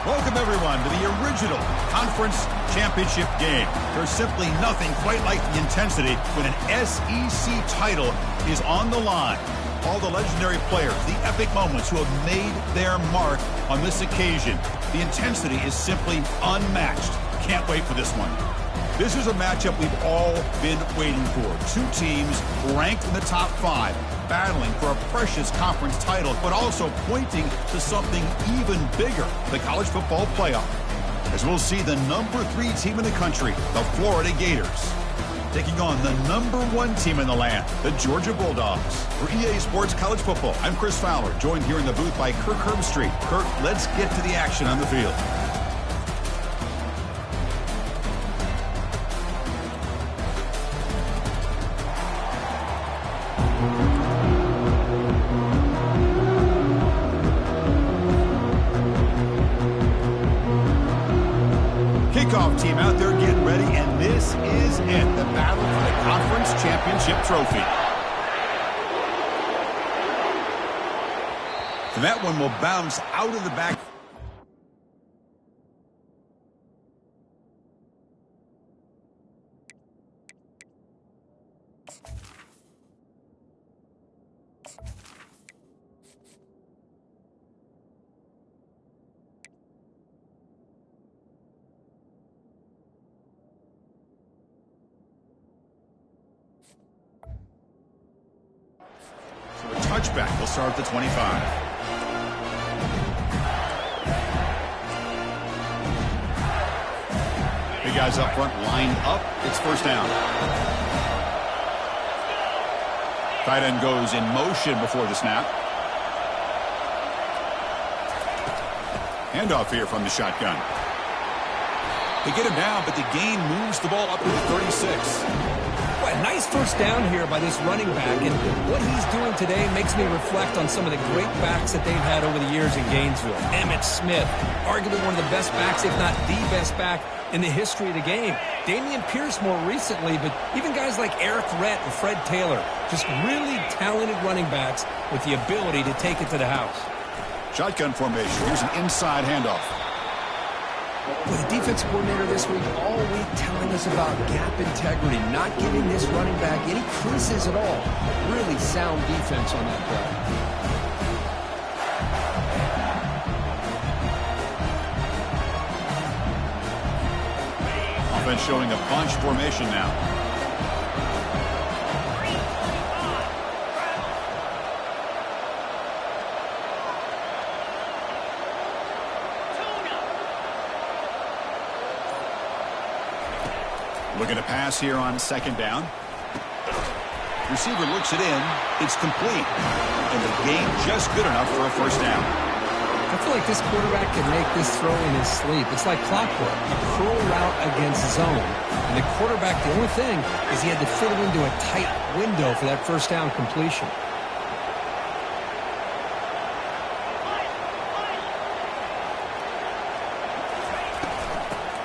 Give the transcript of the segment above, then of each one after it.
Welcome, everyone, to the original conference championship game. There's simply nothing quite like the intensity when an SEC title is on the line. All the legendary players, the epic moments who have made their mark on this occasion. The intensity is simply unmatched. Can't wait for this one. This is a matchup we've all been waiting for. Two teams ranked in the top 5, battling for a precious conference title, but also pointing to something even bigger, the college football playoff. As we'll see the number 3 team in the country, the Florida Gators, taking on the number 1 team in the land, the Georgia Bulldogs. For EA Sports College Football, I'm Chris Fowler, joined here in the booth by Kirk Herbstreit. Kirk, let's get to the action on the field. Kickoff team out there getting ready, and this is it, the battle for the conference championship trophy. And that one will bounce out of the back. Touchback will start at the 25. Big guys up front, lined up. It's first down. Tight end goes in motion before the snap. Handoff here from the shotgun. They get him down, but the gain moves the ball up to the 36. Well, nice first down here by this running back, and what he's doing today makes me reflect on some of the great backs that they've had over the years in Gainesville. Emmitt Smith, arguably one of the best backs, if not the best back in the history of the game. Damian Pierce more recently, but even guys like Eric Rhett and Fred Taylor, just really talented running backs with the ability to take it to the house. Shotgun formation. Here's an inside handoff. With the defensive coordinator this week, all week telling us about gap integrity, not giving this running back any creases at all. Really sound defense on that play. Offense showing a bunch formation now. Looking to pass here on second down. Receiver looks it in. It's complete. And the gain just good enough for a first down. I feel like this quarterback can make this throw in his sleep. It's like clockwork, a curl route against zone. And the quarterback, the only thing is he had to fit it into a tight window for that first down completion.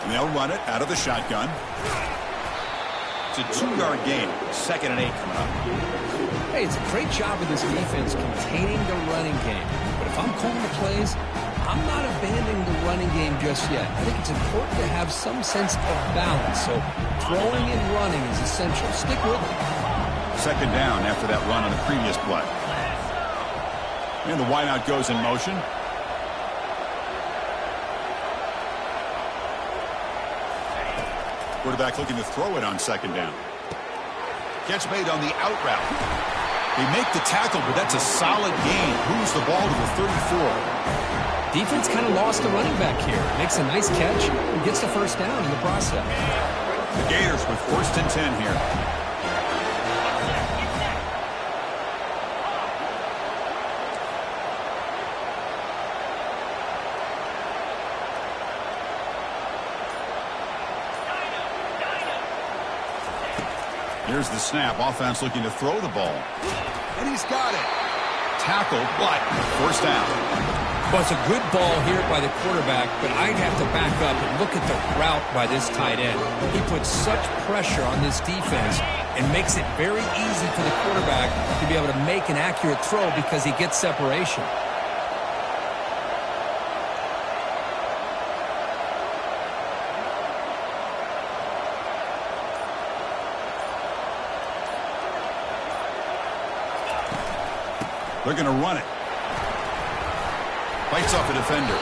And they'll run it out of the shotgun. It's a 2-yard gain. 2nd and 8 coming up. Hey, it's a great job of this defense containing the running game. But if I'm calling the plays, I'm not abandoning the running game just yet. I think it's important to have some sense of balance. So throwing and running is essential. Stick with it. 2nd down after that run on the previous play. And the wideout goes in motion. Quarterback looking to throw it on 2nd down. Catch made on the out route. They make the tackle, but that's a solid gain. Moves the ball to the 34. Defense kind of lost the running back here. Makes a nice catch and gets the first down in the process. The Gators with 1st and 10 here. Here's the snap. Offense looking to throw the ball. And he's got it. Tackled, but 1st down. Well, it's a good ball here by the quarterback, but I'd have to back up and look at the route by this tight end. He puts such pressure on this defense and makes it very easy for the quarterback to be able to make an accurate throw because he gets separation. They're going to run it. Bites off a defender.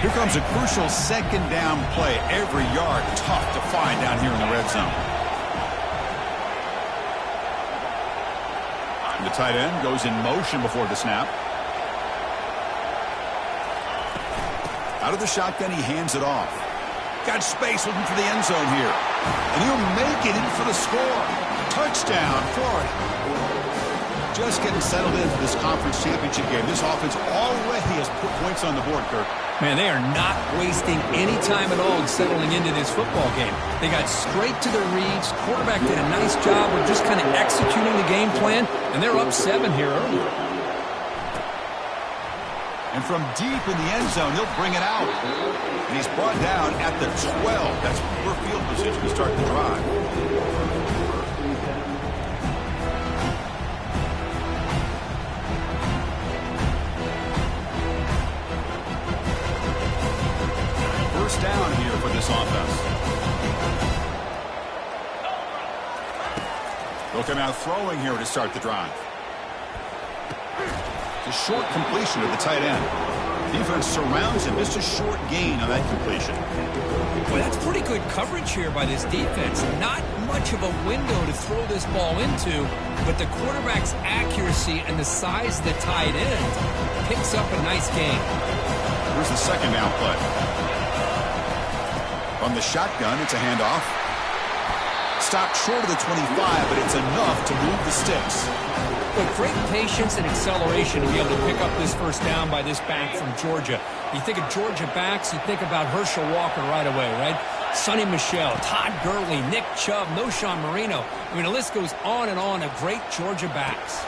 Here comes a crucial 2nd down play. Every yard tough to find down here in the red zone. And the tight end goes in motion before the snap. Out of the shotgun, he hands it off. Got space looking for the end zone here. And he'll make it in for the score. Touchdown, Florida. Just getting settled into this conference championship game. This offense already has put points on the board, Kirk. Man, they are not wasting any time at all in settling into this football game. They got straight to their reads. Quarterback did a nice job of just kind of executing the game plan, and they're up 7 here early. And from deep in the end zone, he'll bring it out. And he's brought down at the 12. That's poor field position to start the drive. First down here for this offense. They'll come out throwing here to start the drive. The short completion of the tight end. Defense surrounds him. Just a short gain on that completion. Well, that's pretty good coverage here by this defense. Not much of a window to throw this ball into, but the quarterback's accuracy and the size of the tight end picks up a nice gain. Here's the 2nd down play. From the shotgun, it's a handoff. Stopped short of the 25, but it's enough to move the sticks. But great patience and acceleration to be able to pick up this first down by this back from Georgia. You think of Georgia backs, you think about Herschel Walker right away, right? Sonny Michel, Todd Gurley, Nick Chubb, Noshawn Marino. I mean, the list goes on and on of great Georgia backs.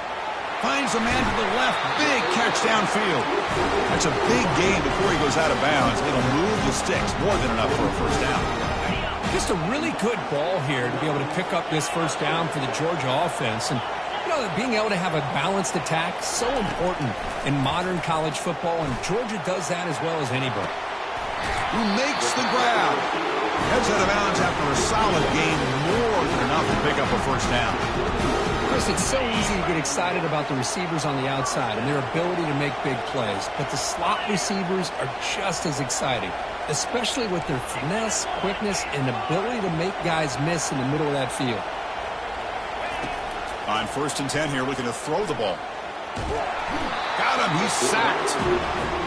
Finds a man to the left. Big catch downfield. That's a big gain before he goes out of bounds. It'll move the sticks. More than enough for a first down. Just a really good ball here to be able to pick up this first down for the Georgia offense. And you know, being able to have a balanced attack, so important in modern college football, and Georgia does that as well as anybody. Who makes the grab. Heads out of bounds after a solid gain, more than enough to pick up a first down. Chris, it's so easy to get excited about the receivers on the outside and their ability to make big plays, but the slot receivers are just as exciting, especially with their finesse, quickness, and ability to make guys miss in the middle of that field. On 1st and 10 here, looking to throw the ball. Got him. He's sacked.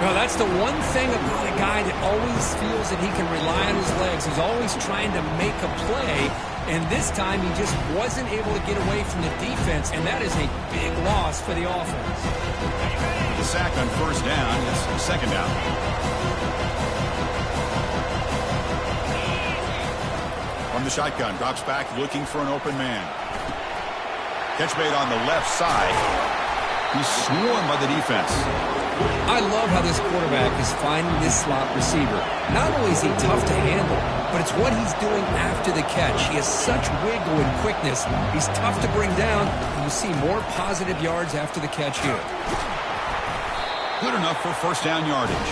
Well, that's the one thing about a guy that always feels that he can rely on his legs. He's always trying to make a play, and this time he just wasn't able to get away from the defense, and that is a big loss for the offense. The sack on first down. It's second down. From the shotgun, drops back looking for an open man. Catch made on the left side. He's swarmed by the defense. I love how this quarterback is finding this slot receiver. Not only is he tough to handle, but it's what he's doing after the catch. He has such wiggle and quickness. He's tough to bring down. You see more positive yards after the catch here. Good enough for first down yardage.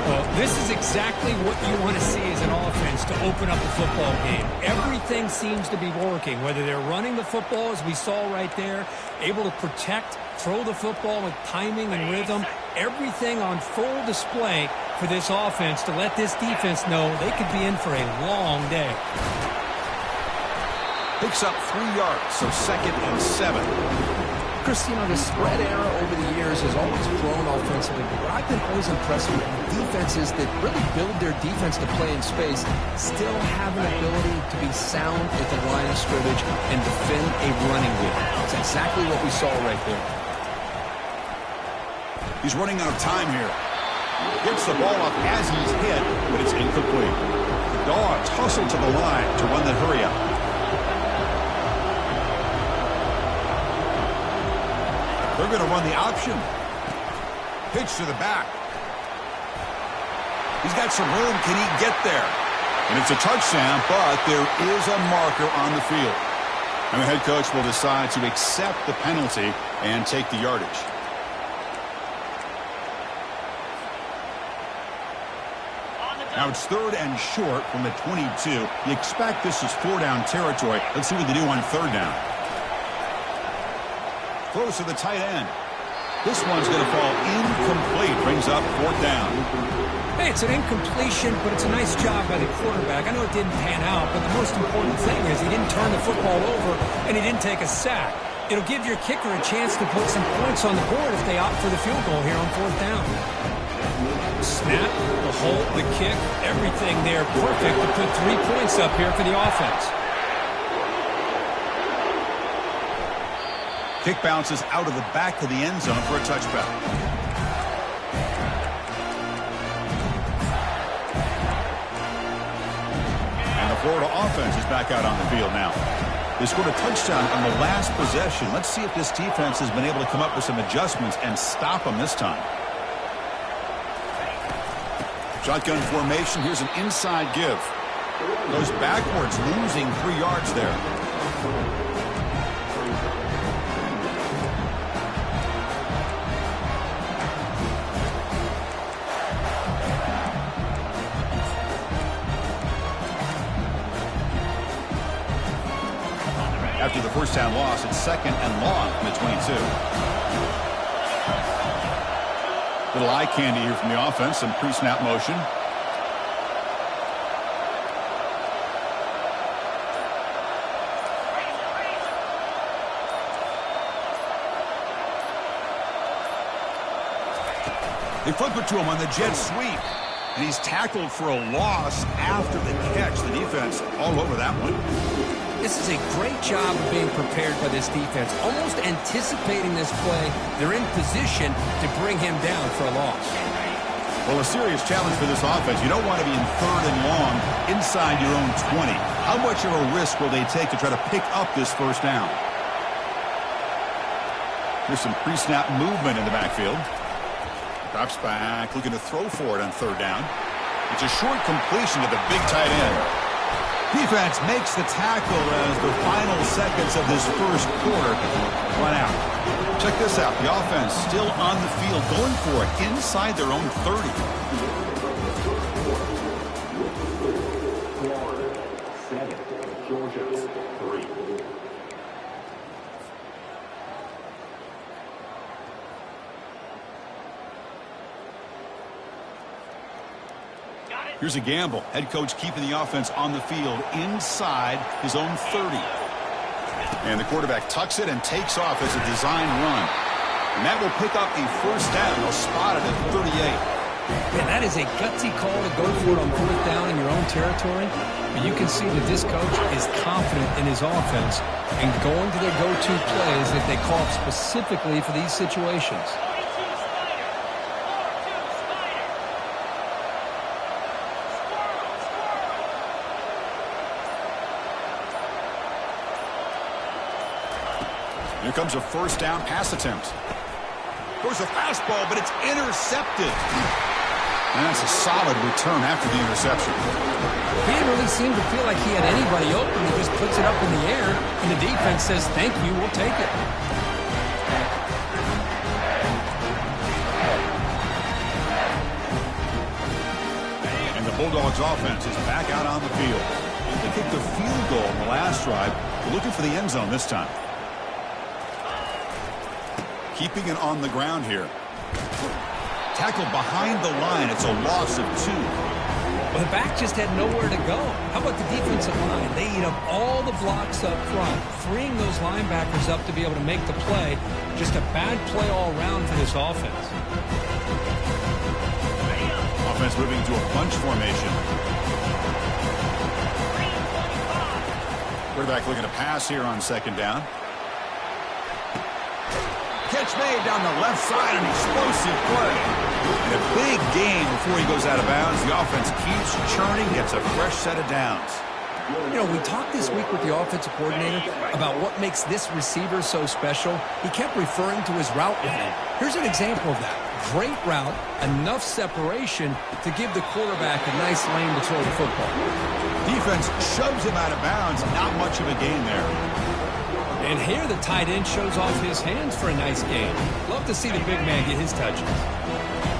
Well, this is exactly what you want to see as an offense to open up a football game. Everything seems to be working, whether they're running the football, as we saw right there, able to protect, throw the football with timing and rhythm, everything on full display for this offense to let this defense know they could be in for a long day. Picks up 3 yards, so 2nd and 7. Chris, you know, the spread era over the years has always grown offensively, but what I've been always impressed with defenses that really build their defense to play in space still have an ability to be sound at the line of scrimmage and defend a running game. It's exactly what we saw right there. He's running out of time here. Gets the ball up as he's hit, but it's incomplete. Dogs hustle to the line to run the hurry up. They're going to run the option. Pitch to the back. He's got some room. Can he get there? And it's a touchdown, but there is a marker on the field. And the head coach will decide to accept the penalty and take the yardage. Now it's 3rd and short from the 22. You expect this is 4-down territory. Let's see what they do on 3rd down. Throws to the tight end. This one's going to fall incomplete. Brings up 4th down. Hey, it's an incompletion, but it's a nice job by the quarterback. I know it didn't pan out, but the most important thing is he didn't turn the football over and he didn't take a sack. It'll give your kicker a chance to put some points on the board if they opt for the field goal here on 4th down. Snap, the hold, the kick, everything there perfect to put 3 points up here for the offense. Kick bounces out of the back of the end zone for a touchback. And the Florida offense is back out on the field now. They scored a touchdown on the last possession. Let's see if this defense has been able to come up with some adjustments and stop them this time. Shotgun formation. Here's an inside give. Goes backwards, losing 3 yards there. After the first down loss, it's 2nd and long from the 22. Little eye candy here from the offense, some pre-snap motion. They flip it to him on the jet sweep, and he's tackled for a loss after the catch. The defense all over that one. This is a great job of being prepared by this defense, almost anticipating this play. They're in position to bring him down for a loss. Well, a serious challenge for this offense. You don't want to be in 3rd and long inside your own 20. How much of a risk will they take to try to pick up this first down? Here's some pre-snap movement in the backfield. Drops back, looking to throw for it on 3rd down. It's a short completion to the big tight end. Defense makes the tackle as the final seconds of this first quarter run out. Check this out. The offense still on the field, going for it inside their own 30. Florida 7, Georgia 3. Here's a gamble. Head coach keeping the offense on the field inside his own 30. And the quarterback tucks it and takes off as a design run. And that will pick up a first down. They'll spot it at 38. Man, that is a gutsy call to go for it on fourth down in your own territory. But you can see that this coach is confident in his offense and going to their go-to plays that they call up specifically for these situations. Here comes a first down pass attempt. Goes a fastball, but it's intercepted. And that's a solid return after the interception. He didn't really seem to feel like he had anybody open. He just puts it up in the air, and the defense says, thank you, we'll take it. And the Bulldogs offense is back out on the field. They kicked a field goal in the last drive. They're looking for the end zone this time. Keeping it on the ground here. Tackled behind the line. It's a loss of 2. Well, the back just had nowhere to go. How about the defensive line? They eat up all the blocks up front, freeing those linebackers up to be able to make the play. Just a bad play all around for this offense. Offense moving to a bunch formation. Quarterback looking to pass here on second down. Catch made down the left side, an explosive play. And a big gain before he goes out of bounds. The offense keeps churning, gets a fresh set of downs. You know, we talked this week with the offensive coordinator about what makes this receiver so special. He kept referring to his route running. Here's an example of that. Great route, enough separation to give the quarterback a nice lane to throw the football. Defense shoves him out of bounds. Not much of a gain there. And here the tight end shows off his hands for a nice gain. Love to see the big man get his touches.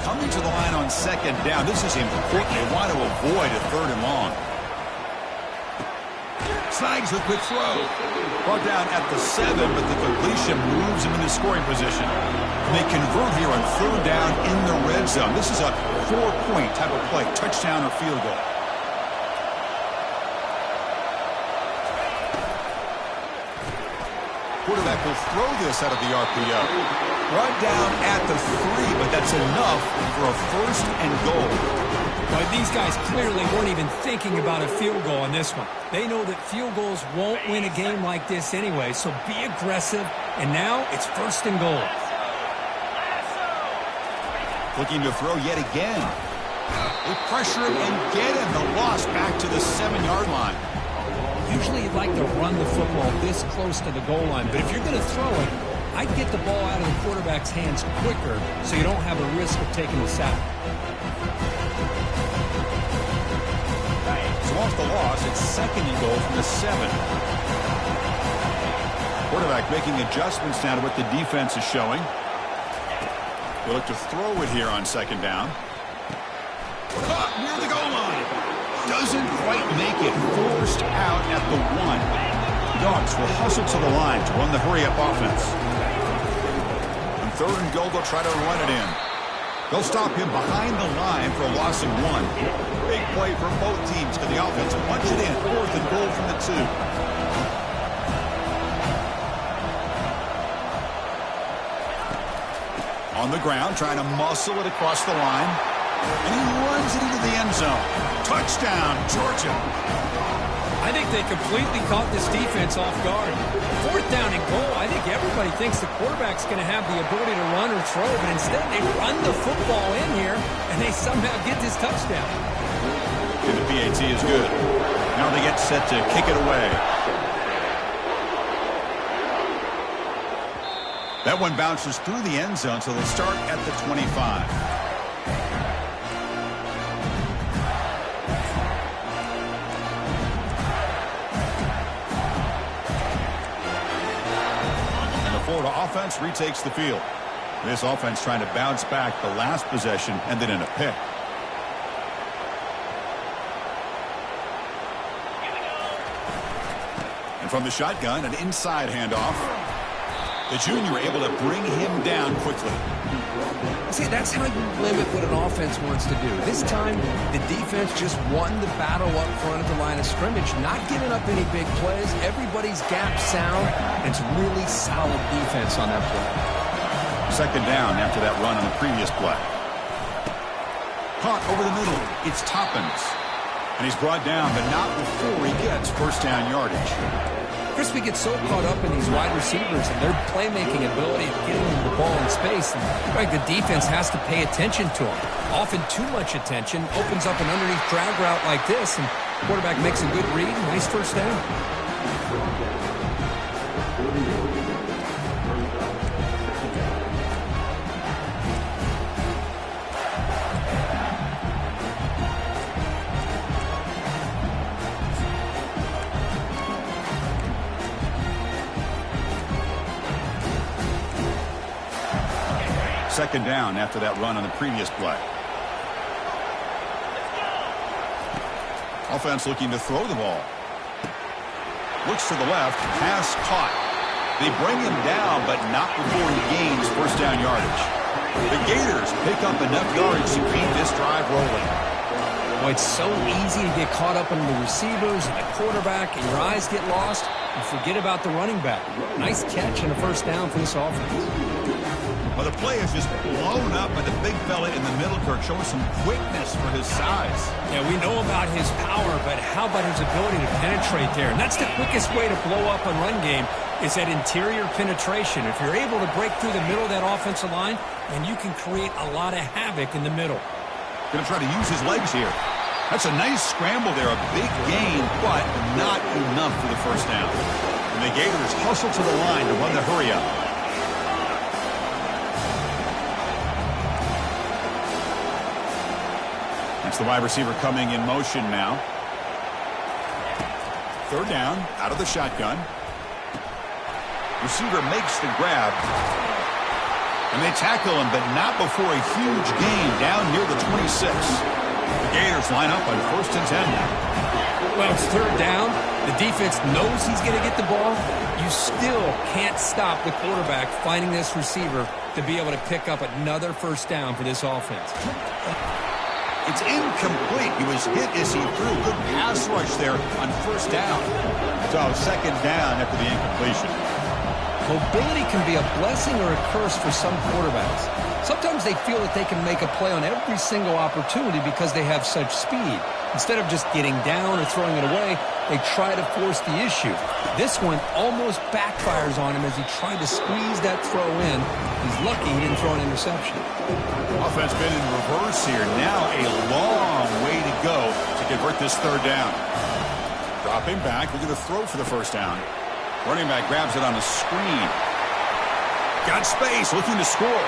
Coming to the line on second down. This is important. They want to avoid a third and long. Snags the quick throw. Brought down at the 7, but the completion moves him into scoring position. They convert here on third down in the red zone. This is a 4-point type of play, touchdown or field goal. Quarterback will throw this out of the RPO. Brought down at the 3, but that's enough for a first and goal. But these guys clearly weren't even thinking about a field goal on this one. They know that field goals won't win a game like this anyway, so be aggressive. And now it's first and goal. Looking to throw yet again. They pressure him and get him. The loss back to the 7-yard line. Usually you'd like to run the football this close to the goal line, but if you're going to throw it, I'd get the ball out of the quarterback's hands quicker so you don't have a risk of taking the sack. So off the loss, it's second and goal from the 7. Quarterback making adjustments now to what the defense is showing. They look to throw it here on second down. Caught near the goal line. Doesn't quite make it. Forced out at the 1. Dogs will hustle to the line to run the hurry-up offense. On third and goal, they'll try to run it in. They'll stop him behind the line for a loss of 1. Big play for both teams to the offense. Punch it in. Fourth and goal from the 2. On the ground, trying to muscle it across the line. And he runs it into the end zone. Touchdown, Georgia. I think they completely caught this defense off guard. Fourth down and goal, I think everybody thinks the quarterback's going to have the ability to run or throw, but instead they run the football in here, and they somehow get this touchdown. And the PAT is good. Now they get set to kick it away. That one bounces through the end zone, so they'll start at the 25. Florida offense retakes the field. This offense trying to bounce back the last possession and then in a pick. And from the shotgun, an inside handoff. The junior able to bring him down quickly. See, that's how you limit what an offense wants to do. This time, the defense just won the battle up front at the line of scrimmage, not giving up any big plays. Everybody's gap sound, and it's really solid defense on that play. Second down after that run on the previous play. Caught over the middle. It's Toppins. And he's brought down, but not before he gets first down yardage. Chris, we get so caught up in these wide receivers and their playmaking ability of getting them the ball in space. And like the defense has to pay attention to them. Often too much attention opens up an underneath drag route like this, and quarterback makes a good read. Nice first down. Second down after that run on the previous play. Offense looking to throw the ball. Looks to the left. Pass caught. They bring him down, but not before he gains first down yardage. The Gators pick up enough yardage to keep this drive rolling. Boy, it's so easy to get caught up in the receivers and the quarterback, and your eyes get lost. You forget about the running back. Nice catch and a first down for this offense. Well, the play is just blown up by the big fella in the middle, Kirk, showing some quickness for his size. Yeah, we know about his power, but how about his ability to penetrate there? And that's the quickest way to blow up on run game is that interior penetration. If you're able to break through the middle of that offensive line, then you can create a lot of havoc in the middle. Going to try to use his legs here. That's a nice scramble there, a big gain, but not enough for the first down. And the Gators hustle to the line to run the hurry-up. That's the wide receiver coming in motion now. Third down, out of the shotgun. Receiver makes the grab. And they tackle him, but not before a huge gain down near the 26. The Gators line up on 1st and 10 now. Well, it's third down. The defense knows he's going to get the ball. You still can't stop the quarterback finding this receiver to be able to pick up another first down for this offense. It's incomplete. He was hit as he threw. Good pass rush there on first down. So second down after the incompletion. Mobility can be a blessing or a curse for some quarterbacks. Sometimes they feel that they can make a play on every single opportunity because they have such speed. Instead of just getting down or throwing it away, they try to force the issue. This one almost backfires on him as he tried to squeeze that throw in. He's lucky he didn't throw an interception. Offense been in reverse here. Now a long way to go to convert this third down. Dropping back, looking to throw for the first down. Running back grabs it on the screen. Got space, looking to score.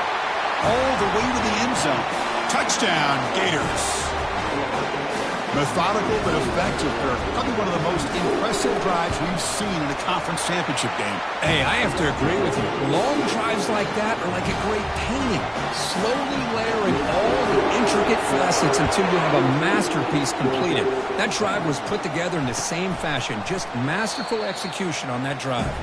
All the way to the end zone. Touchdown, Gators. Methodical but effective, Kirk. Probably one of the most impressive drives we've seen in a conference championship game. Hey, I have to agree with you. Long drives like that are like a great painting. Slowly layering all the intricate facets until you have a masterpiece completed. That drive was put together in the same fashion. Just masterful execution on that drive.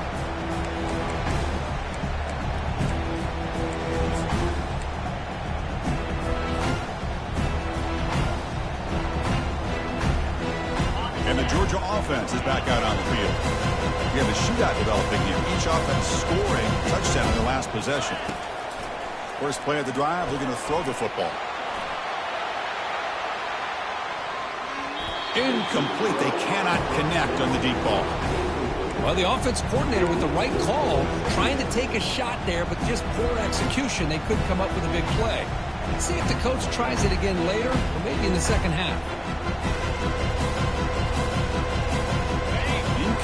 And the Georgia offense is back out on the field. We have a shootout developing here. Each offense scoring a touchdown in their last possession. First play of the drive, looking to throw the football. Incomplete. They cannot connect on the deep ball. Well, the offense coordinator with the right call, trying to take a shot there, but just poor execution. They couldn't come up with a big play. Let's see if the coach tries it again later, or maybe in the second half.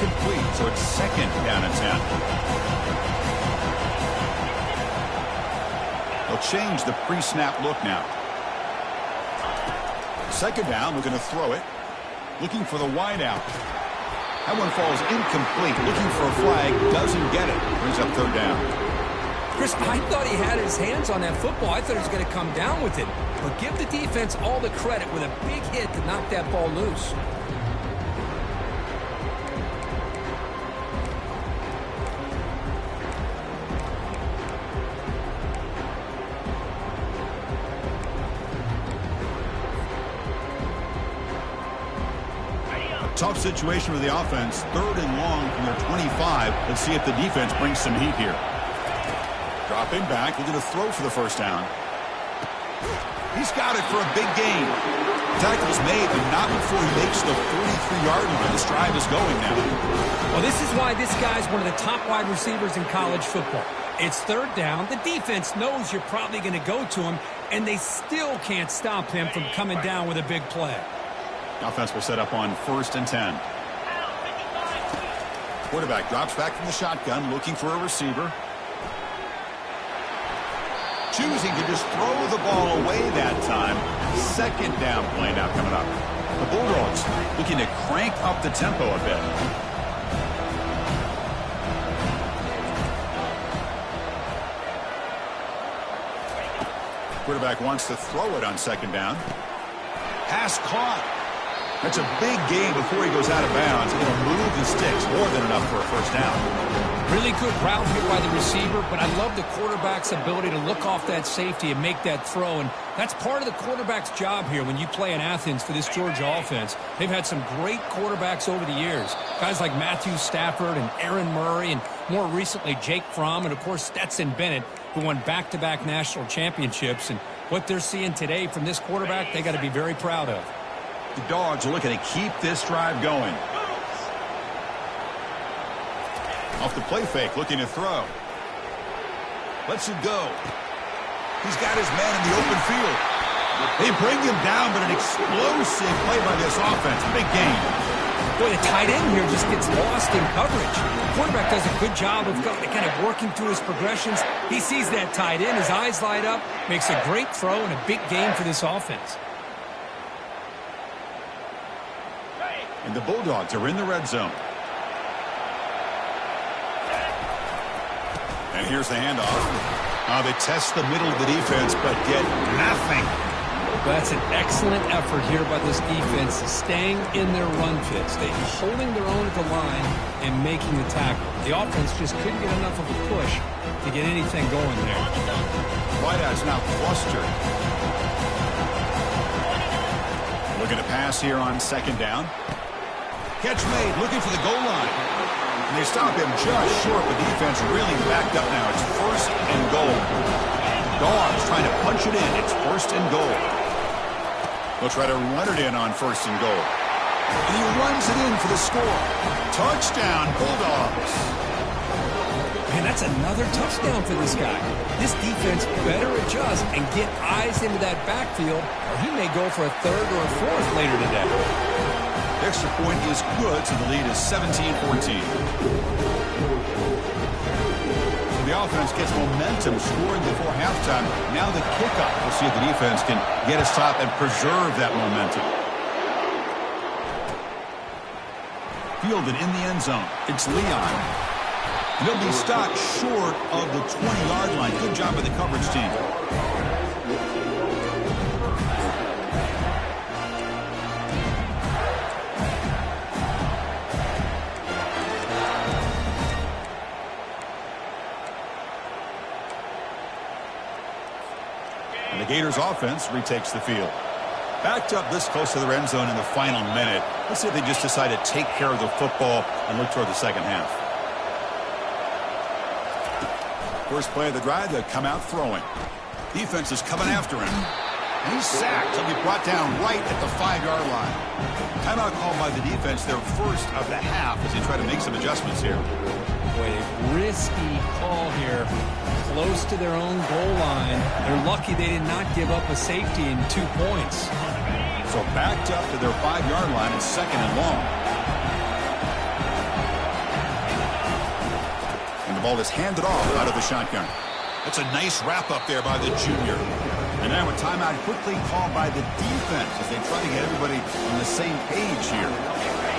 Incomplete, so it's second down and 10. They'll change the pre-snap look now. Second down, we're going to throw it. Looking for the wide out. That one falls incomplete. Looking for a flag, doesn't get it. Brings up third down. Chris, I thought he had his hands on that football. I thought he was going to come down with it. But give the defense all the credit with a big hit to knock that ball loose. Tough situation for the offense. Third and long from their 25. Let's see if the defense brings some heat here. Dropping back, looking to throw for the first down. He's got it for a big gain. Tackle's made, but not before he makes the 43-yard line. This drive is going now. Well, this is why this guy's one of the top wide receivers in college football. It's third down. The defense knows you're probably going to go to him, and they still can't stop him from coming down with a big play. Offense will set up on 1st and 10. Quarterback drops back from the shotgun, looking for a receiver. Choosing to just throw the ball away that time. 2nd down play now coming up. The Bulldogs looking to crank up the tempo a bit. Quarterback wants to throw it on 2nd down. Pass caught. That's a big gain before he goes out of bounds. It'll move the sticks more than enough for a first down. Really good route here by the receiver, but I love the quarterback's ability to look off that safety and make that throw. And that's part of the quarterback's job here when you play in Athens for this Georgia offense. They've had some great quarterbacks over the years. Guys like Matthew Stafford and Aaron Murray, and more recently Jake Fromm, and of course Stetson Bennett, who won back-to-back national championships. And what they're seeing today from this quarterback, they got to be very proud of. The Dogs are looking to keep this drive going. Off the play fake, looking to throw. Lets it go. He's got his man in the open field. They bring him down, but an explosive play by this offense. Big gain. Boy, the tight end here just gets lost in coverage. The quarterback does a good job of kind of working through his progressions. He sees that tight end, his eyes light up, makes a great throw and a big gain for this offense. And the Bulldogs are in the red zone. And here's the handoff. They test the middle of the defense, but get nothing. That's an excellent effort here by this defense, staying in their run fits. They're holding their own at the line and making the tackle. The offense just couldn't get enough of a push to get anything going there. Wideout's now clustered. Looking to pass here on 2nd down. Catch made, looking for the goal line. And they stop him just short. The defense really backed up now. It's 1st and goal. Dogs trying to punch it in. It's 1st and goal. They'll try to run it in on 1st and goal. And he runs it in for the score. Touchdown, Bulldogs. Man, that's another touchdown for this guy. This defense better adjust and get eyes into that backfield, or he may go for a 3rd or a 4th later today. Extra point is good, so the lead is 17-14. The offense gets momentum scoring before halftime. Now the kickoff. We'll see if the defense can get a stop and preserve that momentum. Fielded in the end zone. It's Leon. And he'll be stopped short of the 20-yard line. Good job by the coverage team. The Gators offense retakes the field. Backed up this close to the end zone in the final minute. Let's see if they just decide to take care of the football and look toward the second half. First play of the drive, they come out throwing. Defense is coming after him. He's sacked. He'll be brought down right at the 5-yard line. Timeout called by the defense, their first of the half, as they try to make some adjustments here. Boy, a risky call here. Close to their own goal line. They're lucky they did not give up a safety in 2 points. So backed up to their 5-yard line, it's 2nd and long. And the ball is handed off out of the shotgun. That's a nice wrap up there by the junior. And now a timeout quickly called by the defense as they try to get everybody on the same page here.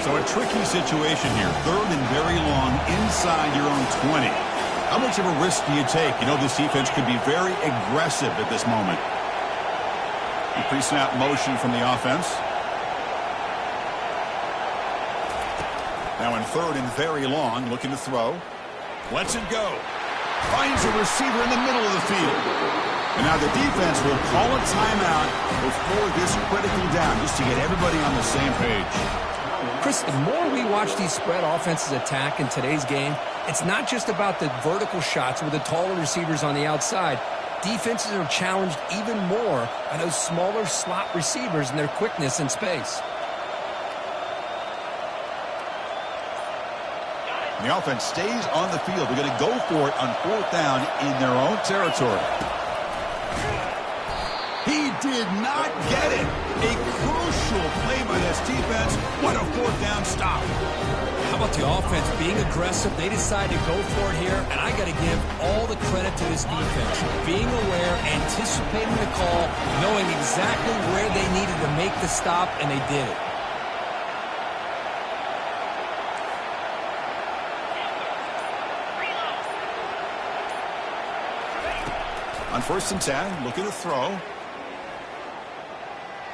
So a tricky situation here. 3rd and very long inside your own 20. How much of a risk do you take? You know this defense could be very aggressive at this moment. Pre-snap motion from the offense. Now in 3rd and very long, looking to throw. Lets it go. Finds a receiver in the middle of the field. And now the defense will call a timeout before this critical down, just to get everybody on the same page. Chris, the more we watch these spread offenses attack in today's game, it's not just about the vertical shots with the taller receivers on the outside. Defenses are challenged even more by those smaller slot receivers and their quickness in space. The offense stays on the field. They're going to go for it on 4th down in their own territory. He did not get it. A crucial play by this defense. What a 4th down stop. How about the offense being aggressive? They decide to go for it here, and I got to give all the credit to this defense. Being aware, anticipating the call, knowing exactly where they needed to make the stop, and they did it. On 1st and 10, looking to throw.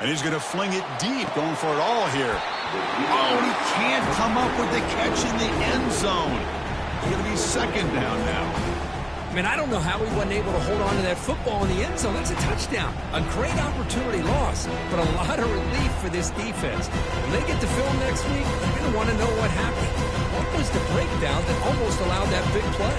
And he's going to fling it deep, going for it all here. Oh, and he can't come up with the catch in the end zone. It's going to be 2nd down now. I mean, I don't know how he wasn't able to hold on to that football in the end zone. That's a touchdown. A great opportunity lost, but a lot of relief for this defense. When they get to film next week, they're going to want to know what happened. What was the breakdown that almost allowed that big play?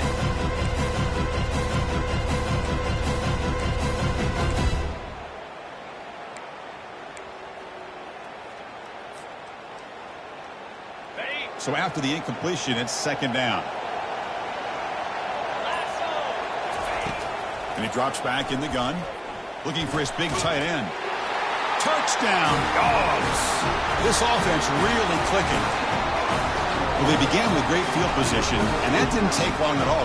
So after the incompletion, it's 2nd down. And he drops back in the gun, looking for his big tight end. Touchdown, Dogs! This offense really clicking. Well, they began with great field position, and that didn't take long at all.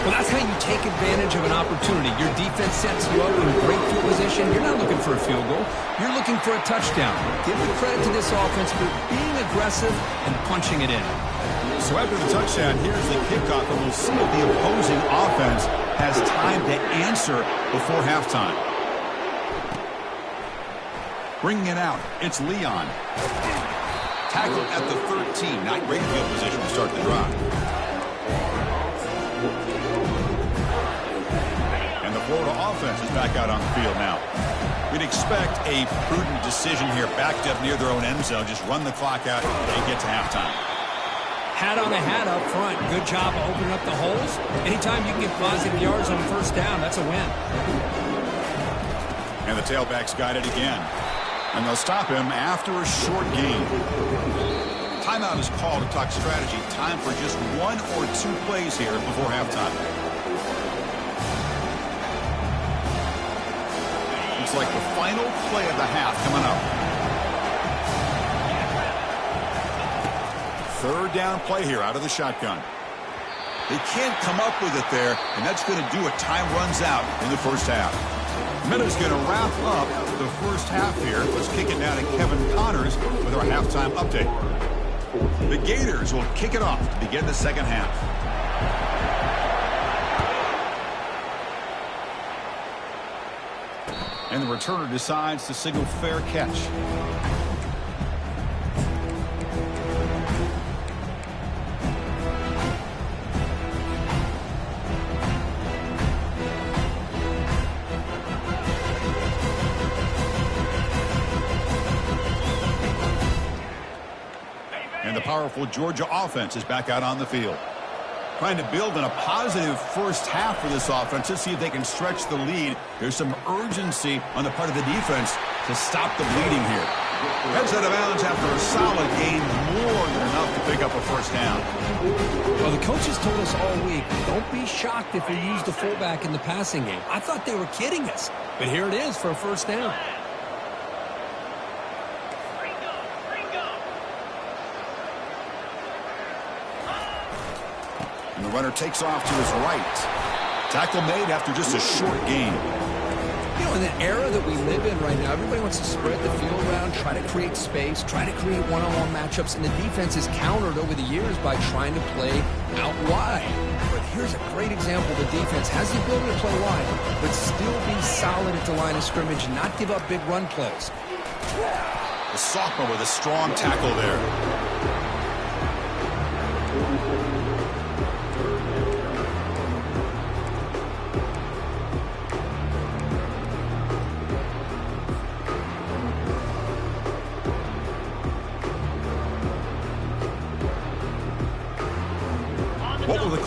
Well, that's how you take advantage of an opportunity. Your defense sets you up in great field position. You're not looking for a field goal. You're looking for a touchdown. Give the credit to this offense for being aggressive and punching it in. So after the touchdown, here's the kickoff, and we'll see if the opposing offense has time to answer before halftime. Bringing it out, it's Leon. Tackled at the 13. Not great field position to start the drive. And the Florida offense is back out on the field now. We'd expect a prudent decision here, backed up near their own end zone. Just run the clock out and get to halftime. Hat on a hat up front. Good job of opening up the holes. Anytime you can get positive yards on 1st down, that's a win. And the tailback's got it again. And they'll stop him after a short gain. Timeout is called to talk strategy. Time for just 1 or 2 plays here before halftime. Looks like the final play of the half coming up. 3rd down play here out of the shotgun. They can't come up with it there, and that's going to do it. Time runs out in the 1st half. Minute's going to wrap up the 1st half here. Let's kick it down to Kevin Connors with our halftime update. The Gators will kick it off to begin the 2nd half. And the returner decides to signal fair catch. The powerful Georgia offense is back out on the field. Trying to build in a positive 1st half for this offense to see if they can stretch the lead. There's some urgency on the part of the defense to stop the bleeding here. Heads out of bounds after a solid gain, more than enough to pick up a 1st down. Well, the coaches told us all week, don't be shocked if we use the fullback in the passing game. I thought they were kidding us, but here it is for a 1st down. And the runner takes off to his right. Tackle made after just a short gain. You know, in the era that we live in right now, everybody wants to spread the field around, try to create space, try to create one-on-one matchups, and the defense is countered over the years by trying to play out wide. But here's a great example. The defense has the ability to play wide, but still be solid at the line of scrimmage and not give up big run plays. The sophomore with a strong tackle there.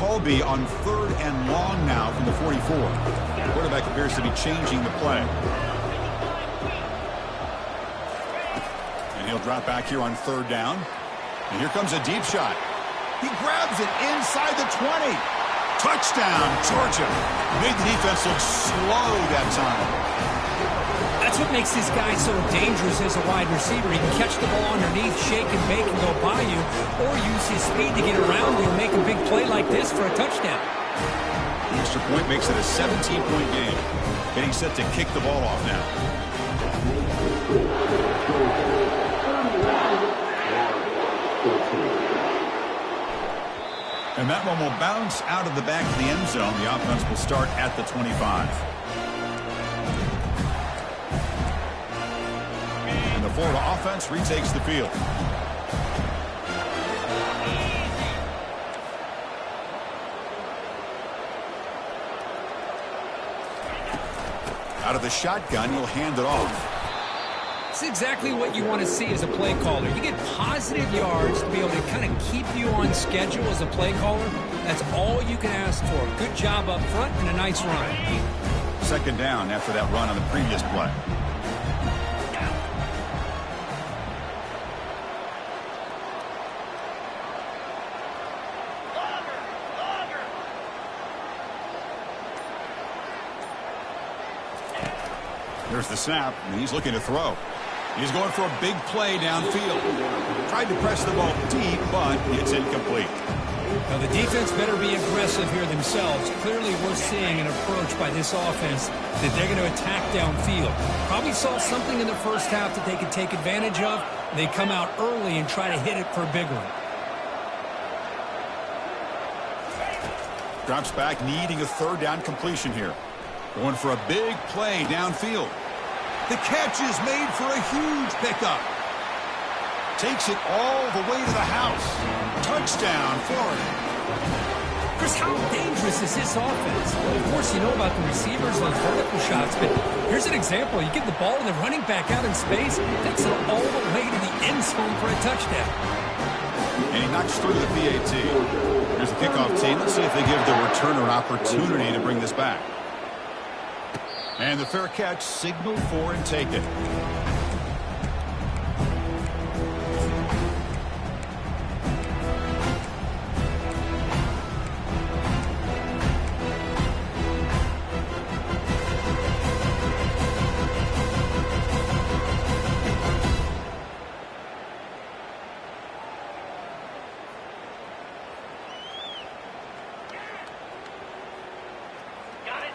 call be on 3rd and long now from the 44? The quarterback appears to be changing the play. And he'll drop back here on 3rd down. And here comes a deep shot. He grabs it inside the 20. Touchdown, Georgia. Made the defense look slow that time. That's what makes this guy so dangerous as a wide receiver. He can catch the ball underneath, shake and bake and go by you, or use his speed to get around you and make a big play like this for a touchdown. The extra point makes it a 17-point game. Getting set to kick the ball off now. And that one will bounce out of the back of the end zone. The offense will start at the 25. And the Florida offense retakes the field. Out of the shotgun, he'll hand it off. It's exactly what you want to see as a play caller. You get positive yards to be able to kind of keep you on schedule as a play caller. That's all you can ask for. Good job up front and a nice run. 2nd down after that run on the previous play. There's the snap, and he's looking to throw. He's going for a big play downfield. Tried to press the ball deep, but it's incomplete. Now the defense better be aggressive here themselves. Clearly we're seeing an approach by this offense that they're going to attack downfield. Probably saw something in the first half that they could take advantage of. They come out early and try to hit it for a big one. Drops back, needing a 3rd down completion here. Going for a big play downfield. The catch is made for a huge pickup. Takes it all the way to the house. Touchdown, Florida. Chris, how dangerous is this offense? Well, of course, you know about the receivers and those vertical shots, but here's an example. You give the ball to the running back out in space, takes it all the way to the end zone for a touchdown. And he knocks through the PAT. Here's the kickoff team. Let's see if they give the returner an opportunity to bring this back. And the fair catch, signal for and take it.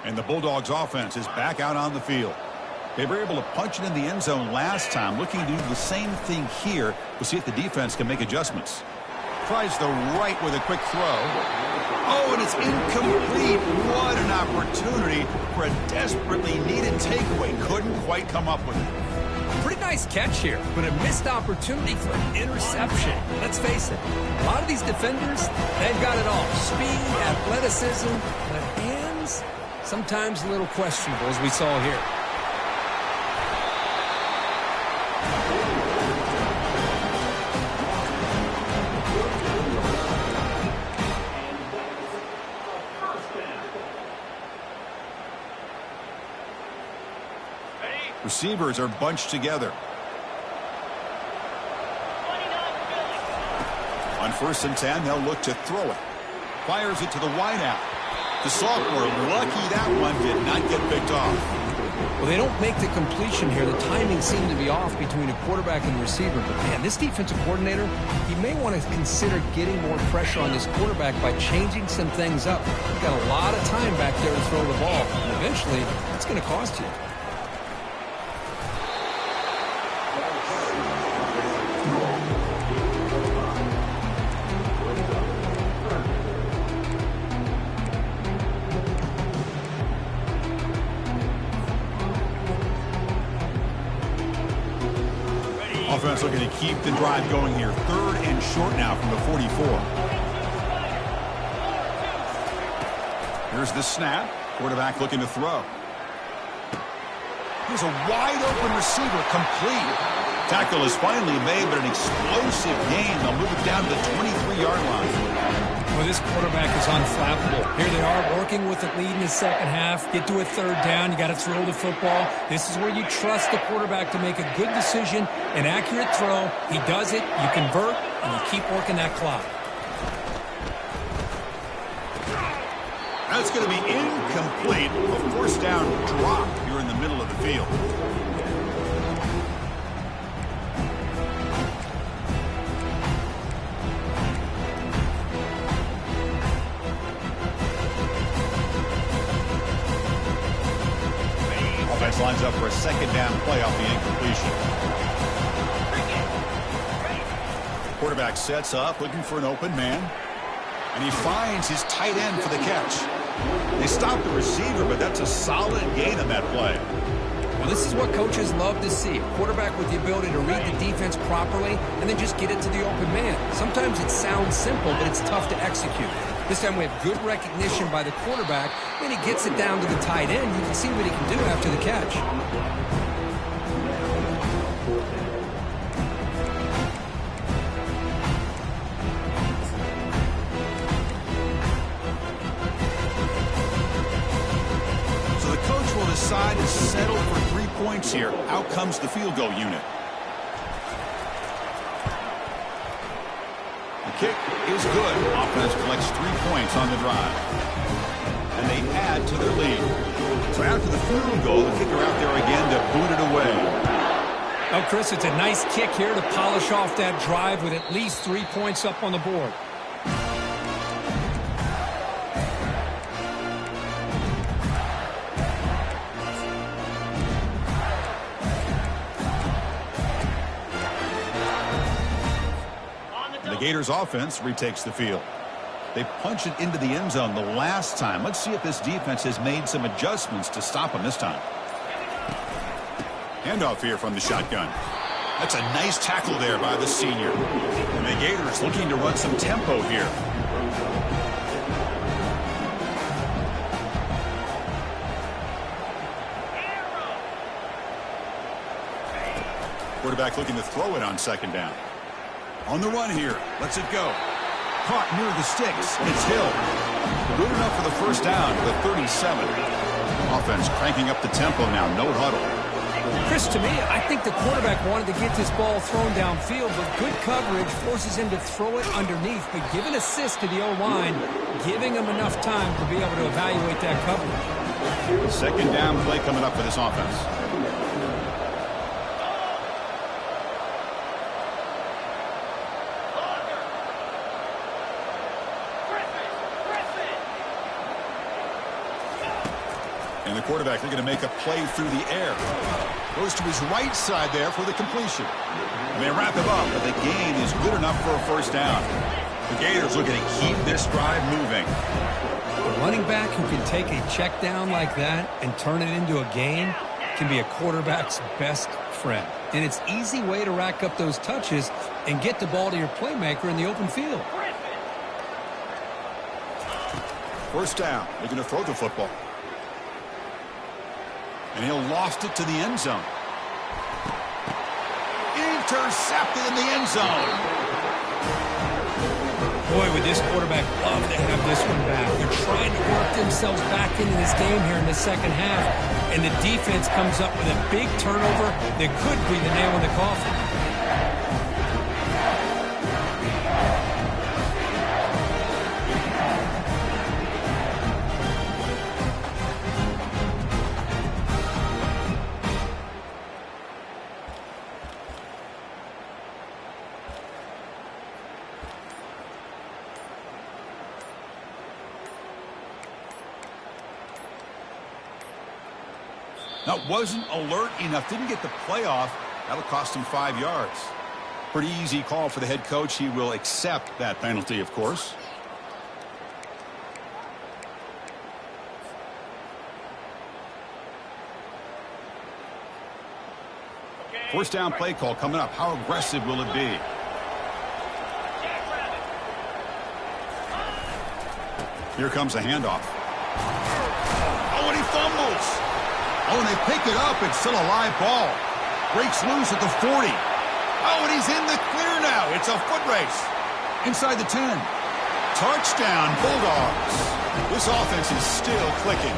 And the Bulldogs offense is back out on the field. They were able to punch it in the end zone last time, looking to do the same thing here. We'll see if the defense can make adjustments. Tries the right with a quick throw. Oh, and it's incomplete. What an opportunity for a desperately needed takeaway. Couldn't quite come up with it. Pretty nice catch here, but a missed opportunity for an interception. Let's face it, a lot of these defenders, they've got it all. Speed, athleticism, but hands, sometimes a little questionable, as we saw here. Receivers are bunched together. On 1st and 10, they'll look to throw it. Fires it to the wideout. The sophomore, lucky that one did not get picked off. Well, they don't make the completion here. The timing seemed to be off between a quarterback and receiver. But, man, this defensive coordinator, he may want to consider getting more pressure on this quarterback by changing some things up. You've got a lot of time back there to throw the ball. And eventually, it's going to cost you. Offense looking to keep the drive going here. 3rd and short now from the 44. Here's the snap. Quarterback looking to throw. Here's a wide open receiver, complete. Tackle is finally made, but an explosive gain. They'll move it down to the 23-yard line. Well, this quarterback is unflappable. Here they are working with the lead in the second half. Get to a third down. You got to throw the football. This is where you trust the quarterback to make a good decision, an accurate throw. He does it, you convert, and you keep working that clock. That's going to be incomplete. A force down drop here in the middle of the field. Offense lines up for a second down play off the incompletion. Quarterback sets up, looking for an open man. And he finds his tight end for the catch. They stop the receiver, but that's a solid gain on that play. Well, this is what coaches love to see. A quarterback with the ability to read the defense properly and then just get it to the open man. Sometimes it sounds simple, but it's tough to execute. This time we have good recognition by the quarterback, and he gets it down to the tight end. You can see what he can do after the catch. So the coach will decide to settle for 3 points here. Out comes the field goal unit. Kick is good. Offense collects 3 points on the drive. And they add to their lead. So after the field goal, the kicker out there again to boot it away. Oh, Chris, it's a nice kick here to polish off that drive with at least 3 points up on the board. The Gators offense retakes the field. They punch it into the end zone the last time. Let's see if this defense has made some adjustments to stop them this time. Handoff here from the shotgun. That's a nice tackle there by the senior. And the Gators looking to run some tempo here. Quarterback looking to throw it on second down. On the run here. Lets it go. Caught near the sticks. It's Hill. Good enough for the first down to the 37. Offense cranking up the tempo now. No huddle. Chris, to me, I think the quarterback wanted to get this ball thrown downfield, but good coverage forces him to throw it underneath. But give an assist to the O-line, giving him enough time to be able to evaluate that coverage. Second down play coming up for this offense. And the quarterback looking to make a play through the air. Goes to his right side there for the completion. And they wrap him up, but the gain is good enough for a first down. The Gators looking to keep this drive moving. A running back who can take a check down like that and turn it into a gain can be a quarterback's best friend. And it's an easy way to rack up those touches and get the ball to your playmaker in the open field. First down, looking to throw the football. And he'll loft it to the end zone. Intercepted in the end zone. Boy, would this quarterback love to have this one back. They're trying to work themselves back into this game here in the second half. And the defense comes up with a big turnover that could be the nail in the coffin. Now, wasn't alert enough, didn't get the playoff. That'll cost him 5 yards. Pretty easy call for the head coach. He will accept that penalty, of course. First down play call coming up. How aggressive will it be? Here comes a handoff. Oh, and he fumbles. Oh, and they pick it up. It's still a live ball. Breaks loose at the 40. Oh, and he's in the clear now. It's a foot race. Inside the 10. Touchdown, Bulldogs. This offense is still clicking.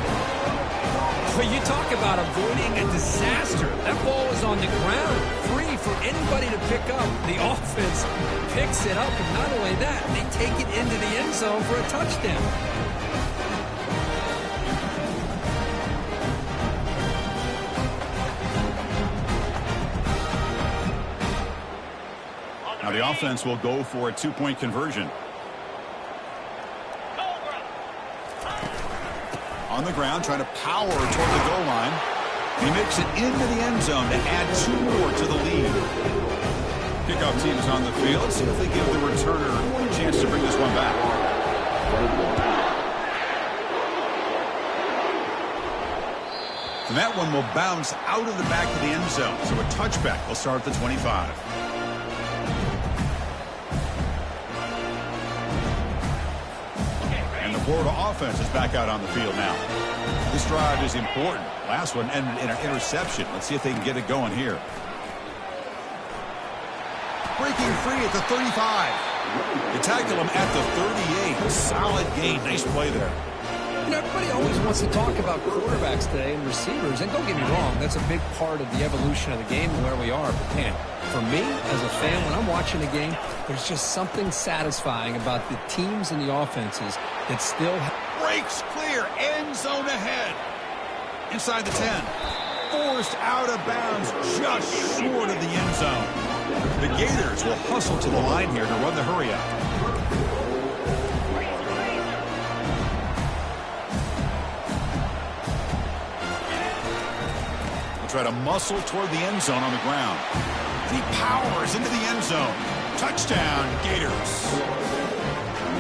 Well, you talk about avoiding a disaster. That ball was on the ground, free for anybody to pick up. The offense picks it up, and not only that, they take it into the end zone for a touchdown. Now the offense will go for a two-point conversion. On the ground, trying to power toward the goal line. He makes it into the end zone to add 2 more to the lead. Kickoff team is on the field. Let's see if they give the returner a chance to bring this one back. And that one will bounce out of the back of the end zone. So a touchback will start at the 25. And the Florida offense is back out on the field now. This drive is important. Last one ended in an interception. Let's see if they can get it going here. Breaking free at the 35. They tackle him at the 38. Solid gain. Nice play there. You know, everybody always wants to talk about quarterbacks today and receivers, and don't get me wrong, that's a big part of the evolution of the game and where we are. But, man, for me, as a fan, when I'm watching a game, there's just something satisfying about the teams and the offenses that still breaks clear, end zone ahead. Inside the 10. Forced out of bounds, just short of the end zone. The Gators will hustle to the line here to run the hurry up. Try to muscle toward the end zone on the ground. He powers into the end zone. Touchdown, Gators.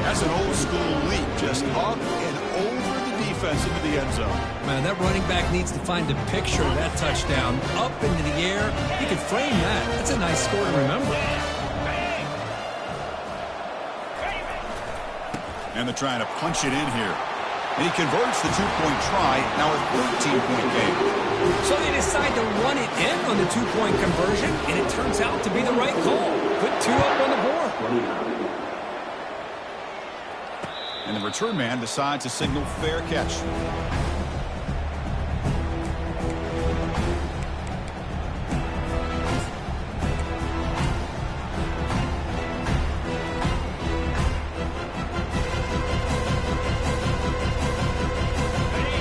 That's an old school leap, just up and over the defense into the end zone. Man, that running back needs to find a picture of that touchdown. Up into the air. He could frame that. That's a nice score to remember. And they're trying to punch it in here. And he converts the two-point try, now a 13-point game. So they decide to run it in on the two-point conversion, and it turns out to be the right call. Put 2 up on the board. And the return man decides to signal fair catch.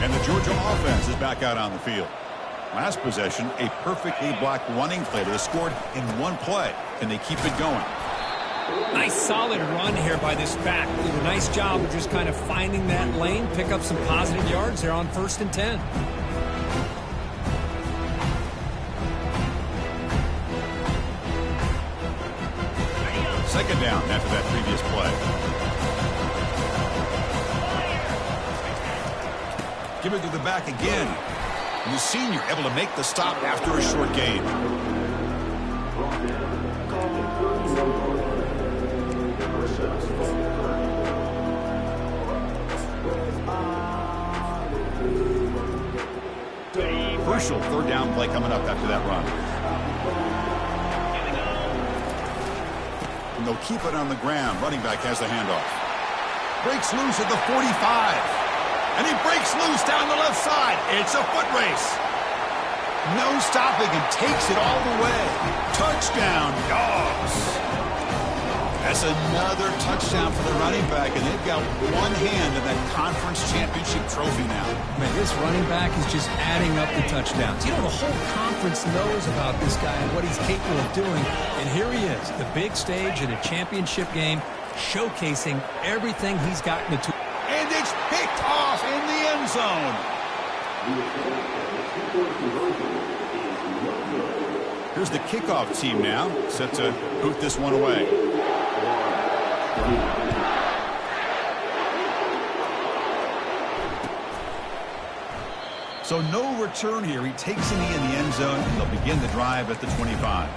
And the Georgia offense is back out on the field. Last possession, a perfectly blocked running play that is scored in one play. Can they keep it going? Nice solid run here by this back. Did a nice job of just kind of finding that lane, pick up some positive yards there on 1st and 10. Second down after that previous play. Give it to the back again. And the senior able to make the stop after a short gain. Crucial 3rd down play coming up after that run. And they'll keep it on the ground. Running back has the handoff. Breaks loose at the 45. And he breaks loose down the left side. It's a foot race. No stopping and takes it all the way. Touchdown, Dogs. That's another touchdown for the running back, and they've got one hand in that conference championship trophy now. Man, this running back is just adding up the touchdowns. You know, the whole conference knows about this guy and what he's capable of doing. And here he is, the big stage in a championship game, showcasing everything he's gotten to. And it's picked off in the end zone. Here's the kickoff team now, set to boot this one away. So no return here. He takes it in the end zone, and they'll begin the drive at the 25.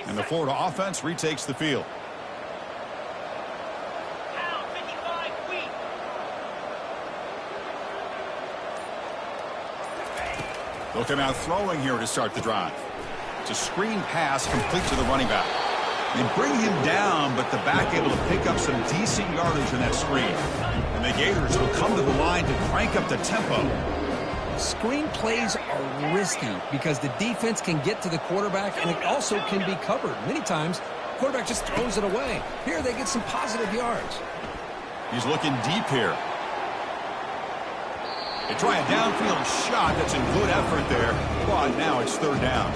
And the Florida offense retakes the field. They'll come out throwing here to start the drive. It's a screen pass complete to the running back. They bring him down, but the back able to pick up some decent yardage in that screen. And the Gators will come to the line to crank up the tempo. Screen plays are risky because the defense can get to the quarterback, and it also can be covered. Many times, the quarterback just throws it away. Here, they get some positive yards. He's looking deep here. They try a downfield shot. That's a good effort there, but now it's third down.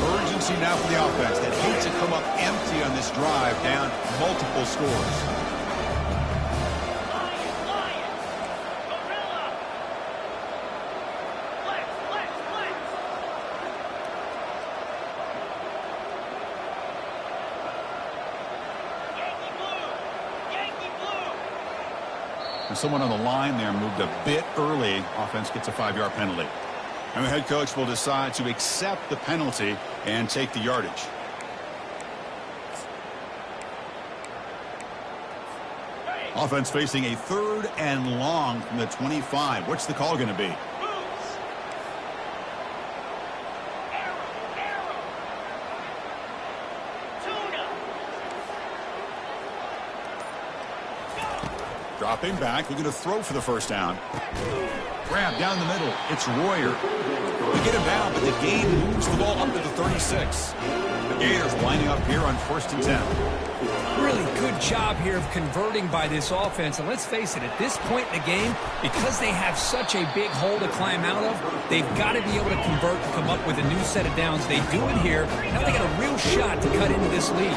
Urgency now for the offense that hates to come up empty on this drive, down multiple scores. And someone on the line there moved a bit early. Offense gets a 5-yard penalty. And the head coach will decide to accept the penalty and take the yardage. Offense facing a 3rd and long from the 25. What's the call going to be? Dropping back, looking to throw for the first down. Grab down the middle. It's Royer. They get him down, but the gain moves the ball up to the 36. The Gators lining up here on 1st and 10. Really good job here of converting by this offense. And let's face it, at this point in the game, because they have such a big hole to climb out of, they've got to be able to convert and come up with a new set of downs. They do it here. Now they got a real shot to cut into this lead.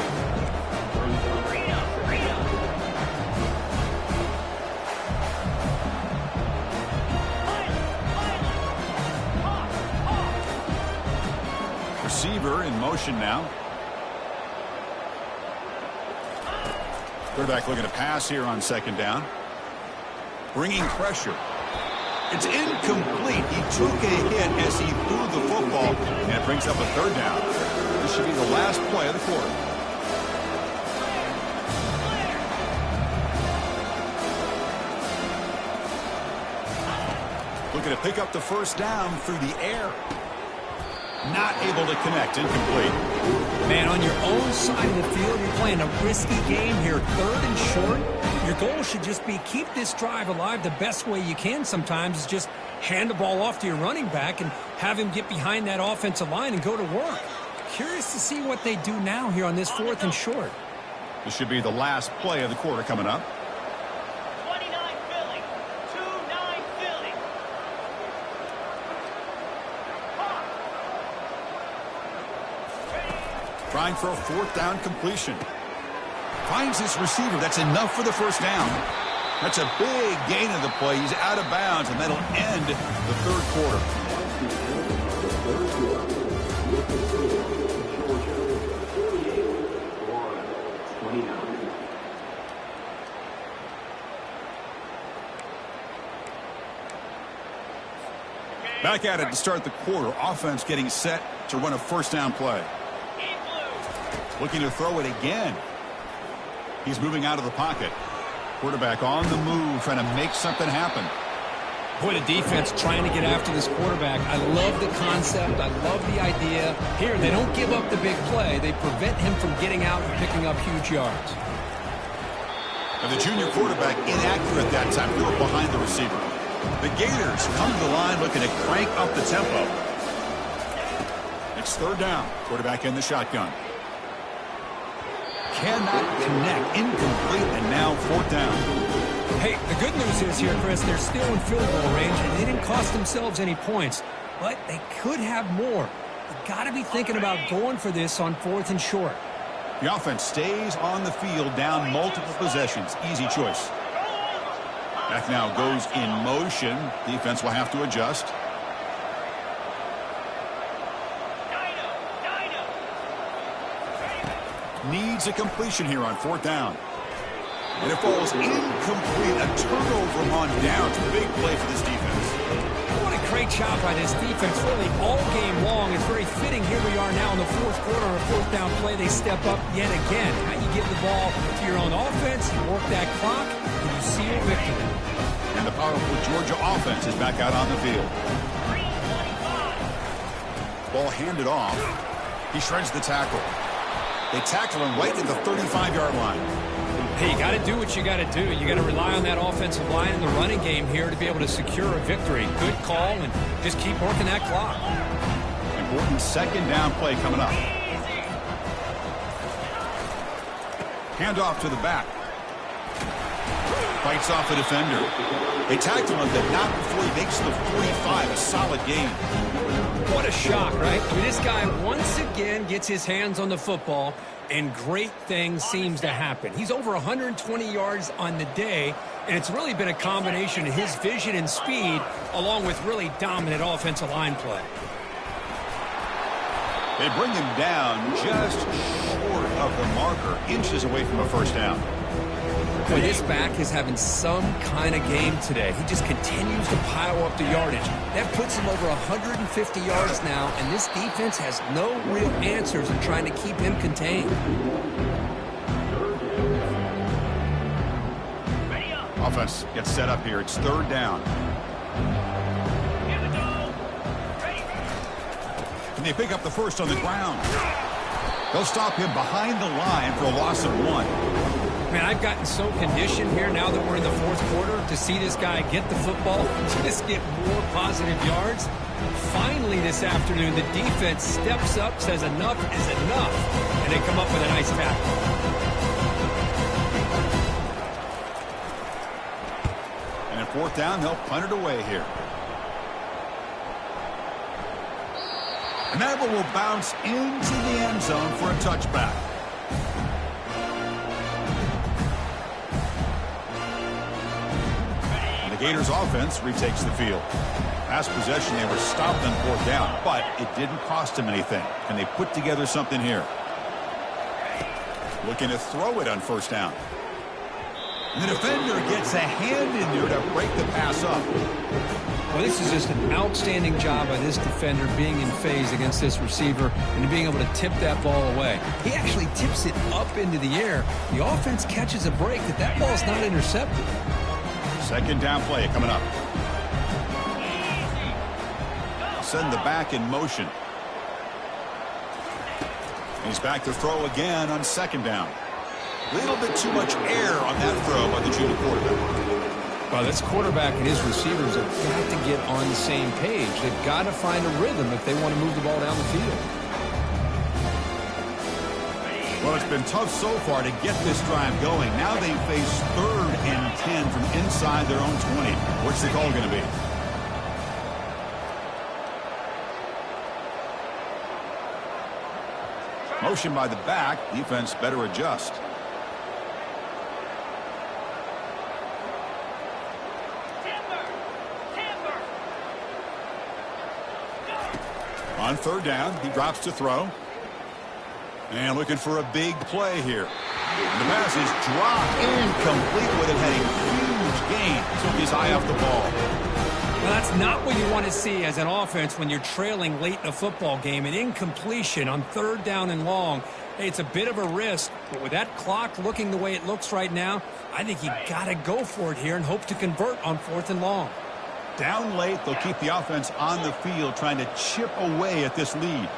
Receiver in motion now. Quarterback looking to pass here on 2nd down. Bringing pressure. It's incomplete. He took a hit as he threw the football, and it brings up a 3rd down. This should be the last play of the quarter. Looking to pick up the 1st down through the air. Not able to connect. Incomplete. Man, on your own side of the field, you're playing a risky game here. 3rd and short. Your goal should just be keep this drive alive the best way you can sometimes is just hand the ball off to your running back and have him get behind that offensive line and go to work. Curious to see what they do now here on this 4th and short. This should be the last play of the quarter coming up. Trying for a 4th down completion. Finds his receiver. That's enough for the 1st down. That's a big gain of the play. He's out of bounds, and that'll end the 3rd quarter. Back at it to start the quarter. Offense getting set to run a 1st down play. Looking to throw it again. He's moving out of the pocket. Quarterback on the move, trying to make something happen. Boy, the defense trying to get after this quarterback. I love the concept. I love the idea. Here, they don't give up the big play. They prevent him from getting out and picking up huge yards. And the junior quarterback inaccurate that time. Threw it behind the receiver. The Gators come to the line looking to crank up the tempo. It's 3rd down. Quarterback in the shotgun. Cannot connect. Incomplete, and now 4th down. Hey, the good news is here, Chris, they're still in field goal range, and they didn't cost themselves any points. But they could have more. You've got to be thinking about going for this on 4th and short. The offense stays on the field, down multiple possessions. Easy choice. Back now goes in motion. Defense will have to adjust. Needs a completion here on 4th down. And it falls incomplete. A turnover on downs. Big play for this defense. What a great job by this defense really all game long. It's very fitting. Here we are now in the fourth quarter. A fourth down play. They step up yet again. How you get the ball to your own offense, you work that clock, and you seal victory. And the powerful Georgia offense is back out on the field. Ball handed off. He shreds the tackle. They tackle him right at the 35-yard line. Hey, you got to do what you got to do. You got to rely on that offensive line in the running game here to be able to secure a victory. Good call, and just keep working that clock. Important second down play coming up. Handoff to the back. Fights off the defender. They tackle him, but not before he makes the 45. A solid gain. What a shock, right? I mean, this guy once again gets his hands on the football, and great things seems to happen. He's over 120 yards on the day, and it's really been a combination of his vision and speed along with really dominant offensive line play. They bring him down just short of the marker, inches away from a first down. Boy, this back is having some kind of game today. He just continues to pile up the yardage. That puts him over 150 yards now, and this defense has no real answers in trying to keep him contained. Offense gets set up here. It's third down. And they pick up the first on the ground. They'll stop him behind the line for a loss of 1. Man, I've gotten so conditioned here now that we're in the fourth quarter to see this guy get the football, just get more positive yards. Finally this afternoon, the defense steps up, says enough is enough, and they come up with a nice tackle. And at fourth down, they'll punt it away here. And that one will bounce into the end zone for a touchback. Gators offense retakes the field. Last possession, they were stopped on fourth down, but it didn't cost them anything. And they put together something here. Looking to throw it on first down. And the defender gets a hand in there to break the pass up. Well, this is just an outstanding job by this defender being in phase against this receiver and being able to tip that ball away. He actually tips it up into the air. The offense catches a break, but that ball's not intercepted. Second down play coming up. Send the back in motion. He's back to throw again on second down. A little bit too much air on that throw by the junior quarterback. Well, this quarterback and his receivers have got to get on the same page. They've got to find a rhythm if they want to move the ball down the field. Well, it's been tough so far to get this drive going. Now they face 3rd and 10 from inside their own 20. What's the call going to be? Motion by the back. Defense better adjust. On third down, he drops to throw. And looking for a big play here. And the pass is dropped incomplete with it heading. Huge gain. Took his eye off the ball. Well, that's not what you want to see as an offense when you're trailing late in a football game. An incompletion on third down and long. Hey, it's a bit of a risk, but with that clock looking the way it looks right now, I think you got to go for it here and hope to convert on 4th and long. Down late, they'll keep the offense on the field trying to chip away at this lead.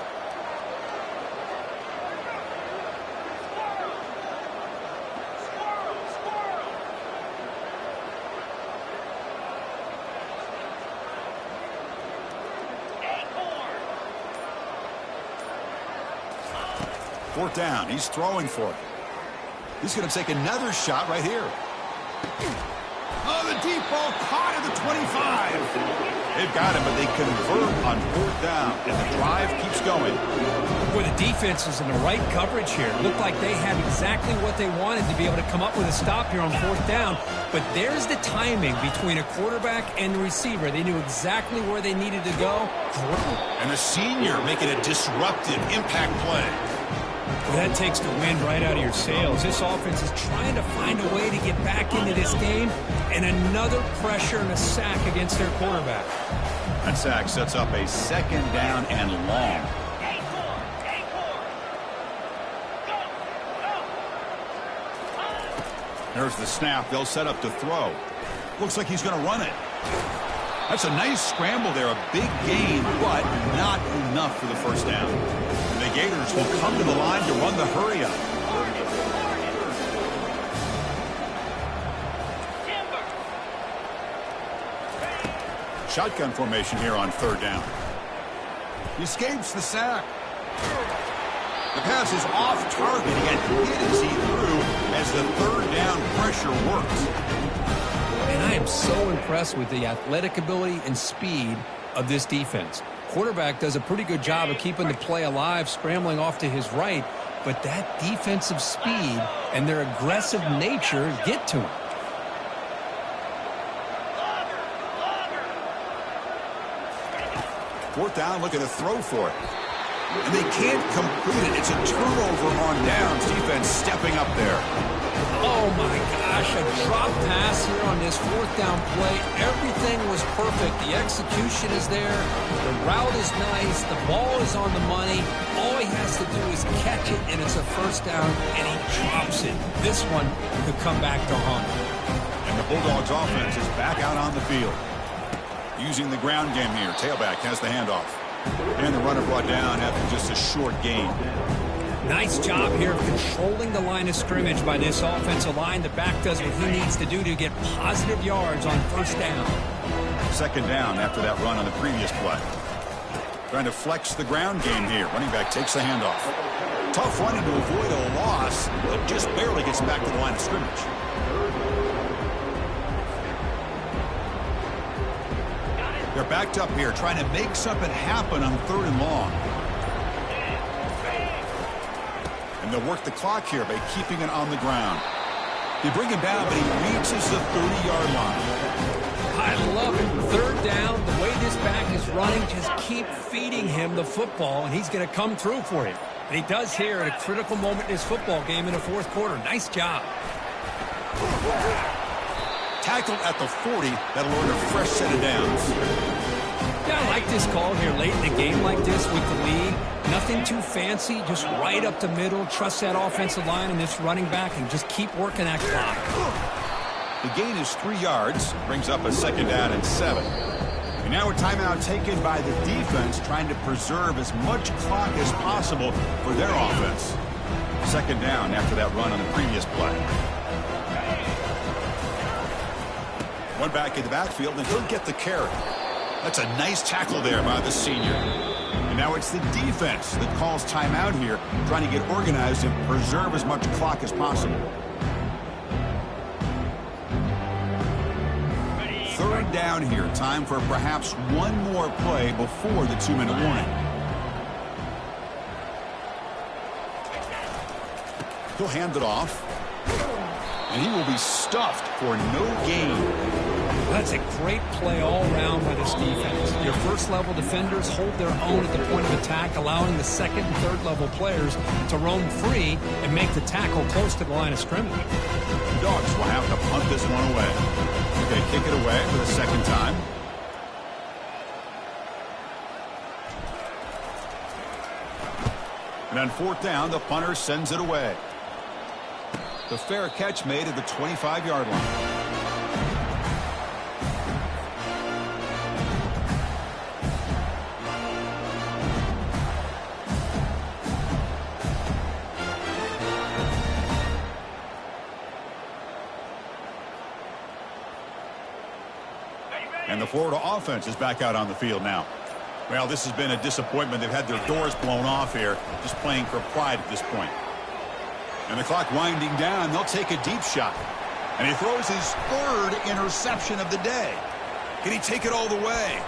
Fourth down. He's throwing for it. He's going to take another shot right here. Oh, the deep ball caught at the 25. They've got him, but they convert on 4th down, and the drive keeps going. Boy, the defense is in the right coverage here. Looked like they had exactly what they wanted to be able to come up with a stop here on 4th down. But there's the timing between a quarterback and the receiver. They knew exactly where they needed to go. And the senior making a disruptive impact play. Well, that takes the wind right out of your sails. This offense is trying to find a way to get back into this game, and another pressure and a sack against their quarterback. That sack sets up a second down and long. There's the snap. They'll set up to throw. Looks like he's going to run it. That's a nice scramble there. A big gain, but not enough for the first down. And the Gators will come to the line to run the hurry up. Shotgun formation here on third down. He escapes the sack. The pass is off target. He got hit as he threw as the third down pressure works. And I am so impressed with the athletic ability and speed of this defense. Quarterback does a pretty good job of keeping the play alive, scrambling off to his right, but that defensive speed and their aggressive nature get to him. Fourth down, looking to throw for it. And they can't complete it. It's a turnover on downs. Defense stepping up there. Oh, my gosh, a drop pass here on this fourth down play. Everything was perfect. The execution is there. The route is nice. The ball is on the money. All he has to do is catch it, and it's a first down, and he drops it. This one could come back to haunt him. And the Bulldogs offense is back out on the field. Using the ground game here. Tailback has the handoff. And the runner brought down after just a short gain. Nice job here of controlling the line of scrimmage by this offensive line. The back does what he needs to do to get positive yards on first down. Second down after that run on the previous play. Trying to flex the ground game here. Running back takes the handoff. Tough running to avoid a loss, but just barely gets back to the line of scrimmage. They're backed up here, trying to make something happen on third and long. And they'll work the clock here by keeping it on the ground. They bring him down, but he reaches the 30-yard line. I love it. Third down, the way this back is running, just keep feeding him the football, and he's going to come through for you. And he does here at a critical moment in his football game in the fourth quarter. Nice job. Tackled at the 40. That'll earn a fresh set of downs. Yeah, I like this call here late in the game like this with the lead. Nothing too fancy, just right up the middle. Trust that offensive line and this running back and just keep working that clock. The gain is 3 yards. Brings up a second down and 7. And now a timeout taken by the defense, trying to preserve as much clock as possible for their offense. Second down after that run on the previous play. One back in the backfield, and he'll get the carry. That's a nice tackle there by the senior. And now it's the defense that calls timeout here, trying to get organized and preserve as much clock as possible. Third down here. Time for perhaps one more play before the 2-minute warning. He'll hand it off. And he will be stuffed for no gain. That's a great play all around by this defense. Your first-level defenders hold their own at the point of attack, allowing the second and third-level players to roam free and make the tackle close to the line of scrimmage. The Dogs will have to punt this one away. They kick it away for the second time. And on fourth down, the punter sends it away. The fair catch made at the 25-yard line. And the Florida offense is back out on the field now. Well, this has been a disappointment. They've had their doors blown off here, just playing for pride at this point. And the clock winding down, they'll take a deep shot. And he throws his third interception of the day. Can he take it all the way?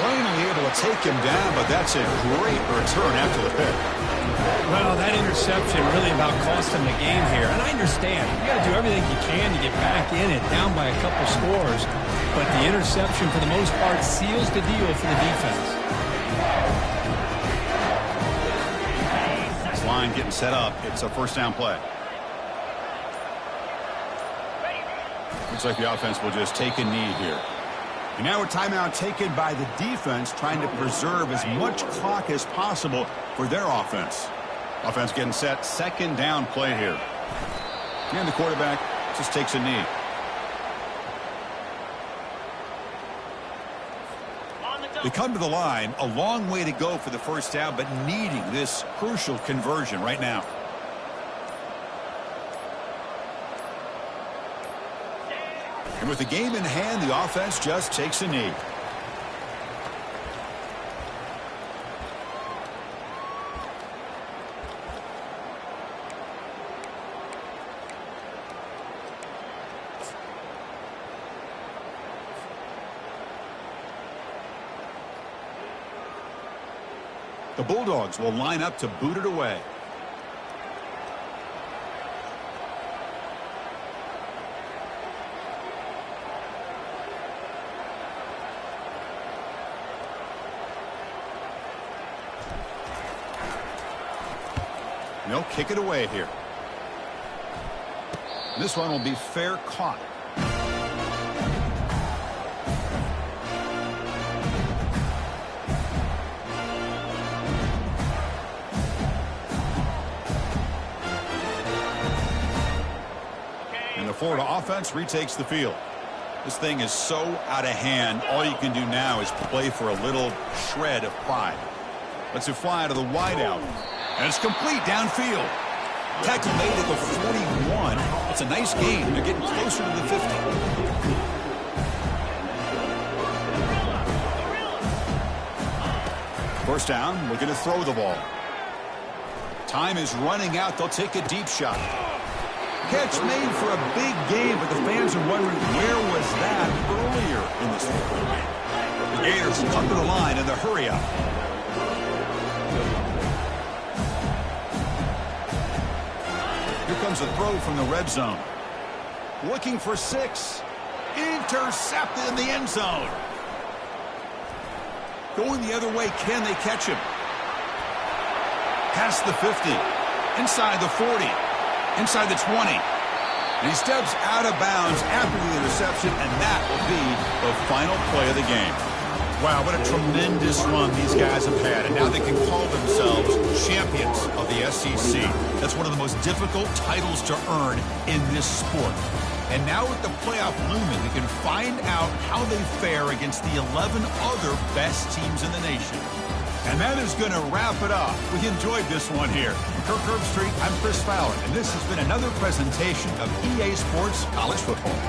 Finally able to take him down, but that's a great return after the pick. Well, that interception really about cost him the game here. And I understand. You got to do everything you can to get back in it, down by a couple scores. But the interception, for the most part, seals the deal for the defense. This line getting set up. It's a first down play. Looks like the offense will just take a knee here. And now a timeout taken by the defense, trying to preserve as much clock as possible for their offense. Offense getting set, second down play here. And the quarterback just takes a knee. They come to the line, a long way to go for the first down, but needing this crucial conversion right now. And with the game in hand, the offense just takes a knee. The Bulldogs will line up to boot it away. And they'll kick it away here. This one will be fair caught. The Florida offense retakes the field. This thing is so out of hand, all you can do now is play for a little shred of pride. Lets it fly to the wideout. And it's complete downfield. Tackle made at the 41. It's a nice gain. They're getting closer to the 50. First down, looking to throw the ball. Time is running out. They'll take a deep shot. Catch made for a big game, but the fans are wondering where was that earlier in this one. The Gators come to the line in the hurry up. Here comes a throw from the red zone. Looking for 6. Intercepted in the end zone. Going the other way, can they catch him? Past the 50. Inside the 40. Inside the 20. And he steps out of bounds after the interception, and that will be the final play of the game. Wow, what a tremendous run these guys have had, and now they can call themselves champions of the SEC. That's one of the most difficult titles to earn in this sport. And now with the playoff looming, they can find out how they fare against the 11 other best teams in the nation. And that is going to wrap it up. We enjoyed this one here. Kirk Herbstreit, I'm Chris Fowler, and this has been another presentation of EA Sports College Football.